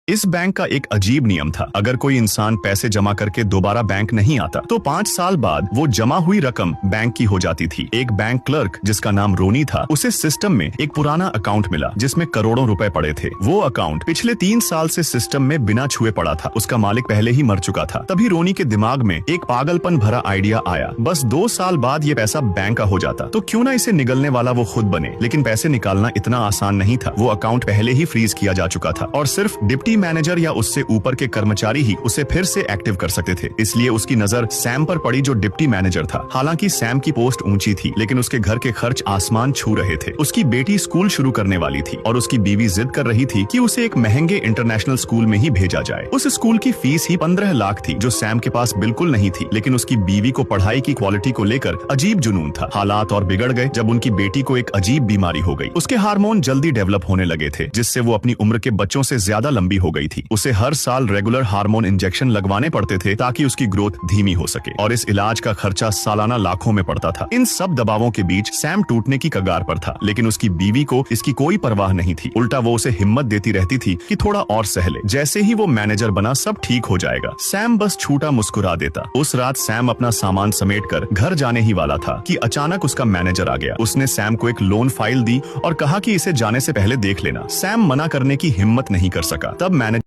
इस बैंक का एक अजीब नियम था। अगर कोई इंसान पैसे जमा करके दोबारा बैंक नहीं आता तो 5 साल बाद वो जमा हुई रकम बैंक की हो जाती थी। एक बैंक क्लर्क जिसका नाम रोनी था, उसे सिस्टम में एक पुराना अकाउंट मिला जिसमें करोड़ों रुपए पड़े थे। वो अकाउंट पिछले 3 साल से सिस्टम में बिना छुए पड़ा था। उसका मालिक पहले ही मर चुका था। तभी रोनी के दिमाग में एक पागलपन भरा आइडिया आया। बस 2 साल बाद ये पैसा बैंक का हो जाता तो क्यों ना इसे निगलने वाला वो खुद बने। लेकिन पैसे निकालना इतना आसान नहीं था। वो अकाउंट पहले ही फ्रीज किया जा चुका था और सिर्फ डिप्टी मैनेजर या उससे ऊपर के कर्मचारी ही उसे फिर से एक्टिव कर सकते थे। इसलिए उसकी नजर सैम पर पड़ी जो डिप्टी मैनेजर था। हालांकि सैम की पोस्ट ऊंची थी लेकिन उसके घर के खर्च आसमान छू रहे थे। उसकी बेटी स्कूल शुरू करने वाली थी और उसकी बीवी जिद कर रही थी कि उसे एक महंगे इंटरनेशनल स्कूल में ही भेजा जाए। उस स्कूल की फीस ही 15 लाख थी जो सैम के पास बिल्कुल नहीं थी। लेकिन उसकी बीवी को पढ़ाई की क्वालिटी को लेकर अजीब जुनून था। हालात और बिगड़ गए जब उनकी बेटी को एक अजीब बीमारी हो गई। उसके हार्मोन जल्दी डेवलप होने लगे थे जिससे वो अपनी उम्र के बच्चों से ज्यादा लंबी हो गई थी। उसे हर साल रेगुलर हार्मोन इंजेक्शन लगवाने पड़ते थे ताकि उसकी ग्रोथ धीमी हो सके और इस इलाज का खर्चा सालाना लाखों में पड़ता था। इन सब दबावों के बीच सैम टूटने की कगार पर था लेकिन उसकी बीवी को इसकी कोई परवाह नहीं थी। उल्टा वो उसे हिम्मत देती रहती थी कि थोड़ा और सह ले, जैसे ही वो मैनेजर बना सब ठीक हो जाएगा। सैम बस छूटा मुस्कुरा देता। उस रात सैम अपना सामान समेटकर घर जाने ही वाला था कि अचानक उसका मैनेजर आ गया। उसने सैम को एक लोन फाइल दी और कहा कि इसे जाने से पहले देख लेना। सैम मना करने की हिम्मत नहीं कर सका। तब मैनेजर